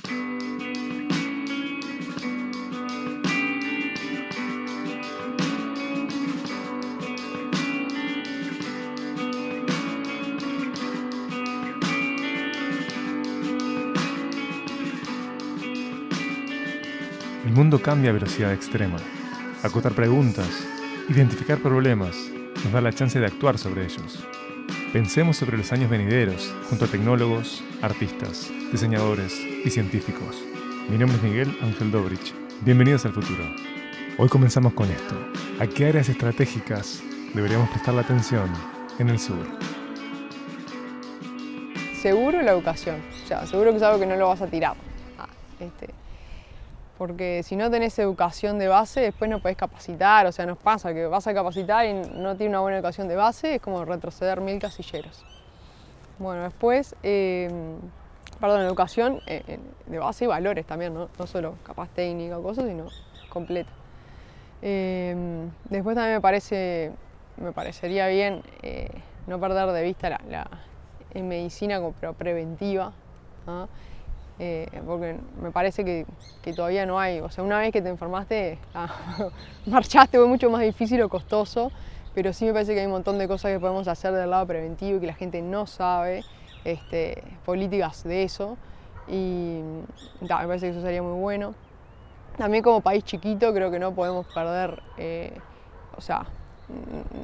El mundo cambia a velocidad extrema. Acotar preguntas, identificar problemas, nos da la chance de actuar sobre ellos. Pensemos sobre los años venideros, junto a tecnólogos, artistas, diseñadores y científicos. Mi nombre es Miguel Ángel Dobrich. Bienvenidos al futuro. Hoy comenzamos con esto. ¿A qué áreas estratégicas deberíamos prestarle atención en el sur? Seguro la educación, o sea, seguro que es algo que no lo vas a tirar. Porque si no tenés educación de base, después no podés capacitar, o sea, nos pasa que vas a capacitar y no tienes una buena educación de base, es como retroceder 1000 casilleros. Bueno, después, educación de base y valores también, no solo capaz técnica o cosas, sino completa. Después también me parecería bien no perder de vista en medicina como preventiva, ¿no? Porque me parece que todavía no hay, o sea, una vez que te enfermaste, marchaste, fue mucho más difícil o costoso, pero sí me parece que hay un montón de cosas que podemos hacer del lado preventivo y que la gente no sabe, políticas de eso, y me parece que eso sería muy bueno. También como país chiquito creo que no podemos perder,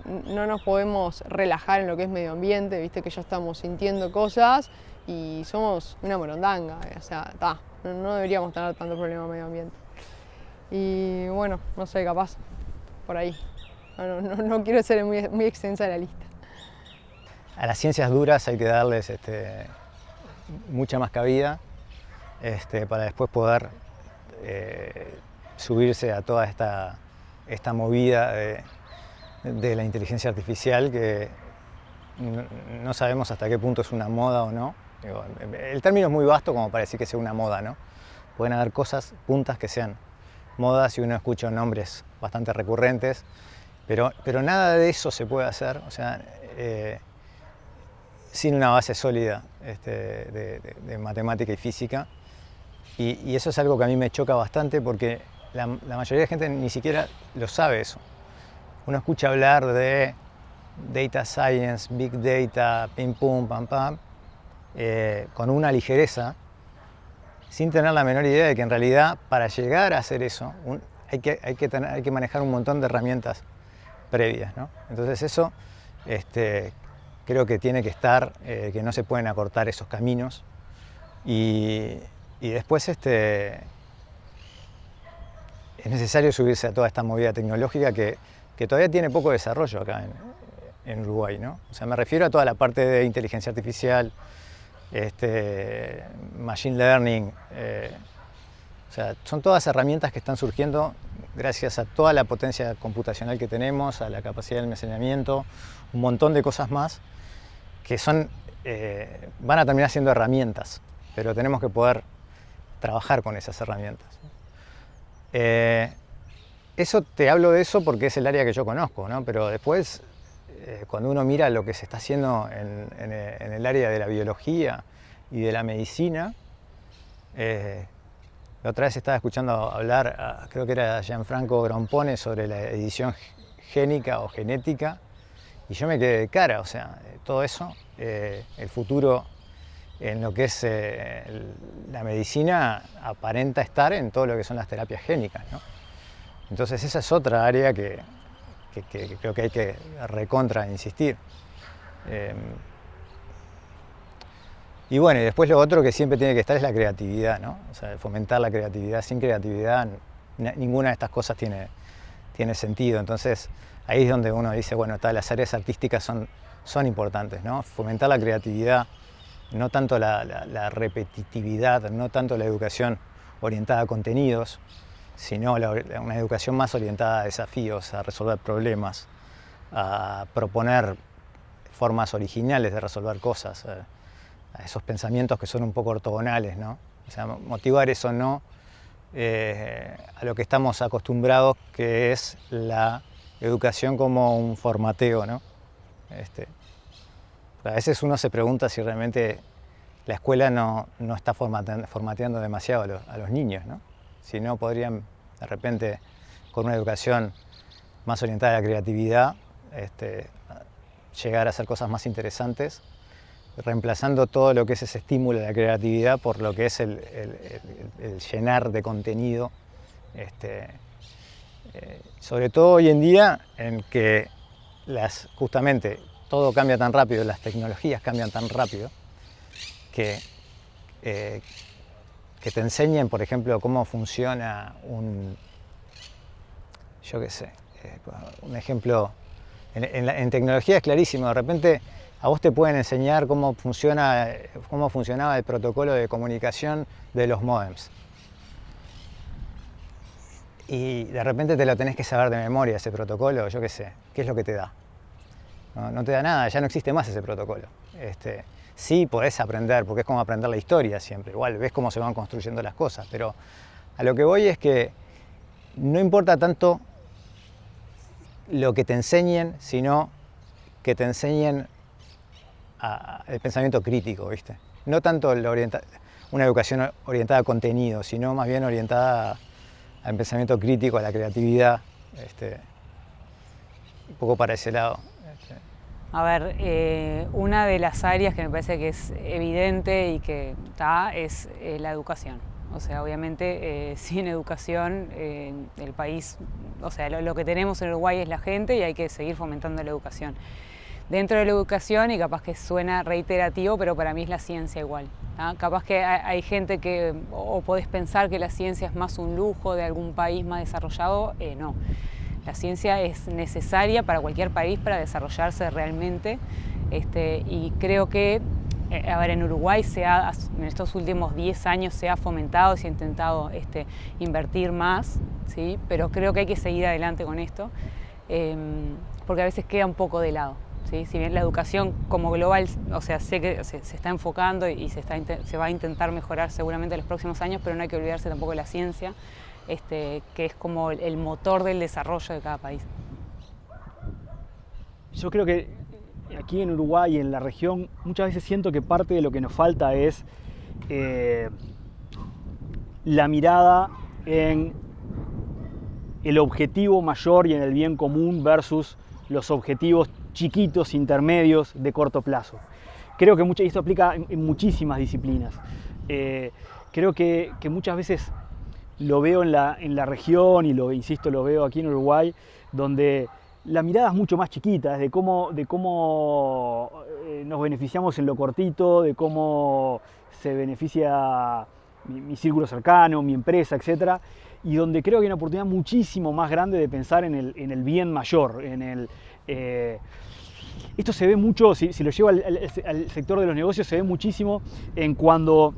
no nos podemos relajar en lo que es medio ambiente, viste que ya estamos sintiendo cosas y somos una morondanga, o sea, no deberíamos tener tanto problema medio ambiente. Y bueno, no sé, capaz por ahí. No quiero ser muy extensa la lista. A las ciencias duras hay que darles mucha más cabida para después poder subirse a toda esta movida de la inteligencia artificial que no sabemos hasta qué punto es una moda o no. El término es muy vasto como para decir que sea una moda, ¿no? Pueden haber cosas, puntas que sean modas y uno escucha nombres bastante recurrentes, pero nada de eso se puede hacer, o sea, sin una base sólida de matemática y física. Y eso es algo que a mí me choca bastante porque la mayoría de gente ni siquiera lo sabe eso. Uno escucha hablar de data science, big data, pim pum, pam pam, con una ligereza, sin tener la menor idea de que en realidad para llegar a hacer eso hay que manejar un montón de herramientas previas, ¿no? Entonces eso creo que tiene que estar, que no se pueden acortar esos caminos y después es necesario subirse a toda esta movida tecnológica que todavía tiene poco desarrollo acá en Uruguay, ¿no? O sea, me refiero a toda la parte de inteligencia artificial, machine learning, o sea, son todas herramientas que están surgiendo gracias a toda la potencia computacional que tenemos, a la capacidad de almacenamiento, un montón de cosas más que van a terminar siendo herramientas, pero tenemos que poder trabajar con esas herramientas. Te hablo de eso porque es el área que yo conozco, ¿no? Pero después, cuando uno mira lo que se está haciendo en el área de la biología y de la medicina, la otra vez estaba escuchando hablar, creo que era Gianfranco Grompone, sobre la edición génica o genética, y yo me quedé de cara, o sea, todo eso, el futuro en lo que es la medicina aparenta estar en todo lo que son las terapias génicas, ¿no? Entonces esa es otra área que creo que hay que recontra insistir. Y bueno, y después lo otro que siempre tiene que estar es la creatividad, ¿no? O sea, fomentar la creatividad. Sin creatividad ninguna de estas cosas tiene sentido. Entonces ahí es donde uno dice, bueno, las áreas artísticas son importantes, ¿no? Fomentar la creatividad, no tanto la repetitividad, no tanto la educación orientada a contenidos, sino una educación más orientada a desafíos, a resolver problemas, a proponer formas originales de resolver cosas, a esos pensamientos que son un poco ortogonales, ¿no? O sea, motivar eso no a lo que estamos acostumbrados, que es la educación como un formateo, ¿no? A veces uno se pregunta si realmente la escuela no está formateando demasiado a los niños, ¿no? Si no, podrían de repente, con una educación más orientada a la creatividad, llegar a hacer cosas más interesantes, reemplazando todo lo que es ese estímulo de la creatividad por lo que es el llenar de contenido, sobre todo hoy en día en que justamente todo cambia tan rápido, las tecnologías cambian tan rápido, que te enseñen, por ejemplo, cómo funciona un ejemplo, en tecnología es clarísimo, de repente a vos te pueden enseñar cómo funcionaba el protocolo de comunicación de los módems. Y de repente te lo tenés que saber de memoria ese protocolo, yo qué sé, ¿qué es lo que te da? No te da nada, ya no existe más ese protocolo. Sí podés aprender, porque es como aprender la historia siempre, igual ves cómo se van construyendo las cosas, pero a lo que voy es que no importa tanto lo que te enseñen, sino que te enseñen el pensamiento crítico, ¿viste? No tanto una educación orientada a contenido, sino más bien orientada al pensamiento crítico, a la creatividad, un poco para ese lado. A ver, una de las áreas que me parece que es evidente y que está es la educación. O sea, obviamente sin educación el país, o sea, lo que tenemos en Uruguay es la gente y hay que seguir fomentando la educación. Dentro de la educación, y capaz que suena reiterativo, pero para mí es la ciencia igual, ¿no? Capaz que hay gente que, o podés pensar que la ciencia es más un lujo de algún país más desarrollado, no. La ciencia es necesaria para cualquier país para desarrollarse realmente, y creo que, a ver, en Uruguay en estos últimos 10 años se ha fomentado, se ha intentado invertir más, ¿sí? Pero creo que hay que seguir adelante con esto, porque a veces queda un poco de lado, ¿sí? Si bien la educación como global, o sea, sé que se está enfocando y se va a intentar mejorar seguramente en los próximos años, pero no hay que olvidarse tampoco de la ciencia, que es como el motor del desarrollo de cada país. Yo creo que aquí en Uruguay, en la región, muchas veces siento que parte de lo que nos falta es la mirada en el objetivo mayor y en el bien común versus los objetivos chiquitos, intermedios, de corto plazo. Creo que esto aplica en muchísimas disciplinas. Creo que muchas veces lo veo en la región y lo veo aquí en Uruguay, donde la mirada es mucho más chiquita, es de cómo nos beneficiamos en lo cortito, de cómo se beneficia mi círculo cercano, mi empresa, etc. Y donde creo que hay una oportunidad muchísimo más grande de pensar en el bien mayor. Esto se ve mucho, si lo llevo al sector de los negocios, se ve muchísimo en cuando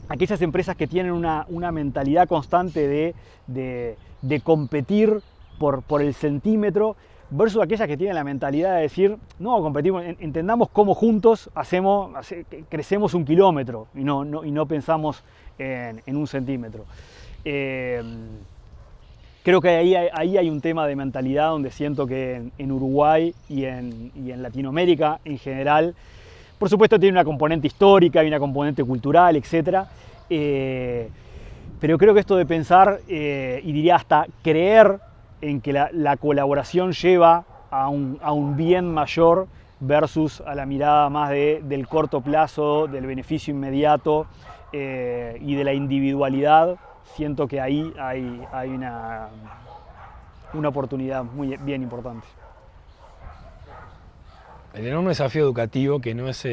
aquellas empresas que tienen una mentalidad constante de competir por el centímetro, versus aquellas que tienen la mentalidad de decir, no, competimos, entendamos cómo juntos crecemos 1 kilómetro y no pensamos en 1 centímetro. Creo que ahí hay un tema de mentalidad donde siento que en Uruguay y en Latinoamérica en general, por supuesto tiene una componente histórica y una componente cultural, etc. Pero creo que esto de pensar, y diría hasta creer en que la colaboración lleva a un bien mayor versus a la mirada más del corto plazo, del beneficio inmediato y de la individualidad, siento que ahí hay una oportunidad muy bien importante. El enorme desafío educativo, que no es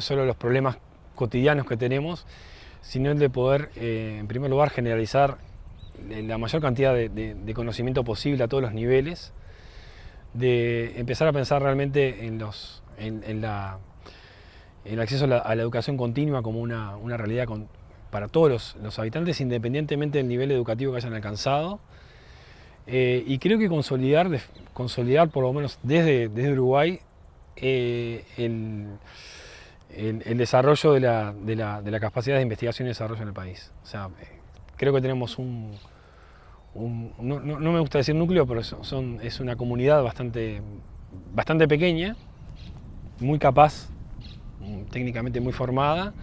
solo los problemas cotidianos que tenemos, sino el de poder, en primer lugar, generalizar la mayor cantidad de conocimiento posible a todos los niveles, de empezar a pensar realmente en el acceso a la educación continua como una realidad para todos los habitantes, independientemente del nivel educativo que hayan alcanzado. Y creo que consolidar por lo menos desde Uruguay el desarrollo de la capacidad de investigación y desarrollo en el país. O sea, creo que tenemos no me gusta decir núcleo, pero es una comunidad bastante pequeña, muy capaz, técnicamente muy formada,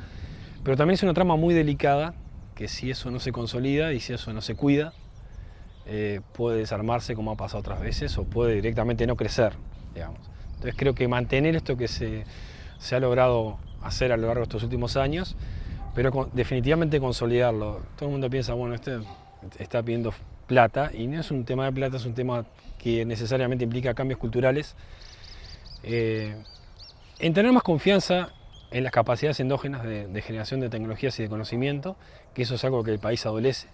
pero también es una trama muy delicada que si eso no se consolida y si eso no se cuida, puede desarmarse como ha pasado otras veces o puede directamente no crecer, digamos. Entonces creo que mantener esto que se ha logrado hacer a lo largo de estos últimos años, pero definitivamente consolidarlo. Todo el mundo piensa, bueno, este está pidiendo plata, y no es un tema de plata, es un tema que necesariamente implica cambios culturales. En tener más confianza en las capacidades endógenas de generación de tecnologías y de conocimiento, que eso es algo que el país adolece.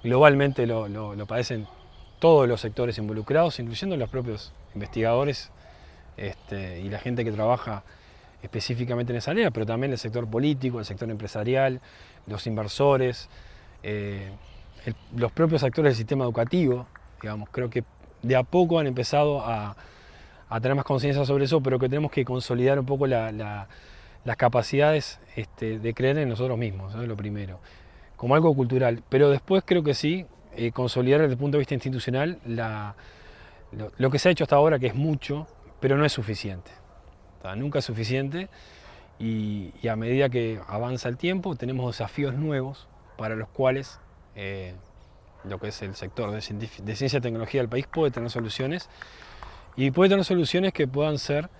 Globalmente lo padecen todos los sectores involucrados, incluyendo los propios investigadores y la gente que trabaja específicamente en esa área, pero también el sector político, el sector empresarial, los inversores, los propios actores del sistema educativo. Digamos, creo que de a poco han empezado a tener más conciencia sobre eso, pero que tenemos que consolidar un poco las capacidades de creer en nosotros mismos, ¿no? Lo primero, como algo cultural, pero después creo que sí, consolidar desde el punto de vista institucional lo que se ha hecho hasta ahora, que es mucho, pero no es suficiente. Nunca es suficiente, y a medida que avanza el tiempo tenemos desafíos nuevos para los cuales lo que es el sector de ciencia y tecnología del país puede tener soluciones, y puede tener soluciones que puedan ser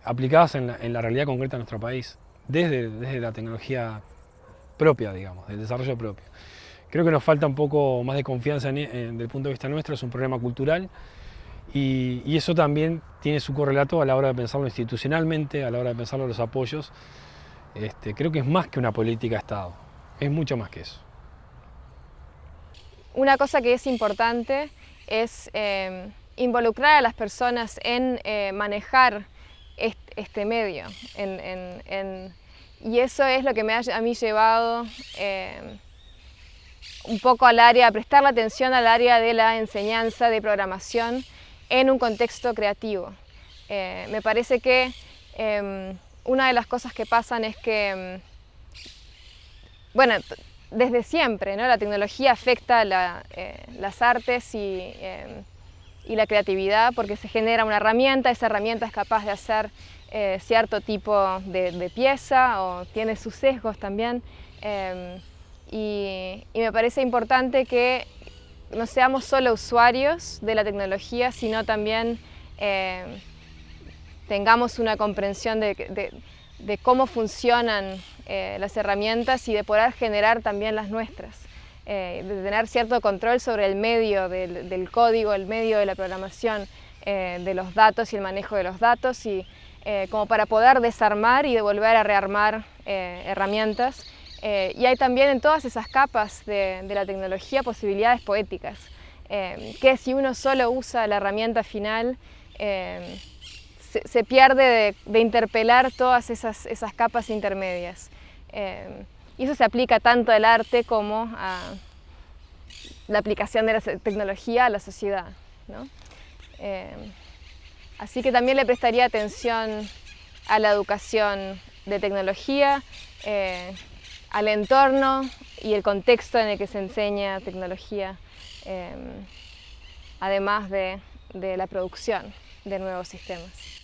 aplicadas en la realidad concreta de nuestro país, desde la tecnología propia, digamos, del desarrollo propio. Creo que nos falta un poco más de confianza desde el punto de vista nuestro, es un problema cultural, y eso también tiene su correlato a la hora de pensarlo institucionalmente, a la hora de pensarlo los apoyos. Creo que es más que una política de Estado, es mucho más que eso. Una cosa que es importante es involucrar a las personas en manejar este medio, y eso es lo que me ha a mí llevado un poco al área, a prestarle atención al área de la enseñanza de programación en un contexto creativo. Me parece que una de las cosas que pasan es que, bueno, desde siempre, ¿no? La tecnología afecta las artes y la creatividad, porque se genera una herramienta, esa herramienta es capaz de hacer cierto tipo de pieza, o tiene sus sesgos también, y me parece importante que no seamos solo usuarios de la tecnología, sino también tengamos una comprensión de cómo funcionan las herramientas y de poder generar también las nuestras, de tener cierto control sobre el medio del código, el medio de la programación, de los datos y el manejo de los datos, y como para poder desarmar y volver a rearmar herramientas. Y hay también en todas esas capas de la tecnología posibilidades poéticas, que si uno solo usa la herramienta final, se pierde de interpelar todas esas capas intermedias. Y eso se aplica tanto al arte como a la aplicación de la tecnología a la sociedad, ¿no? Así que también le prestaría atención a la educación de tecnología, al entorno y el contexto en el que se enseña tecnología, además de la producción de nuevos sistemas.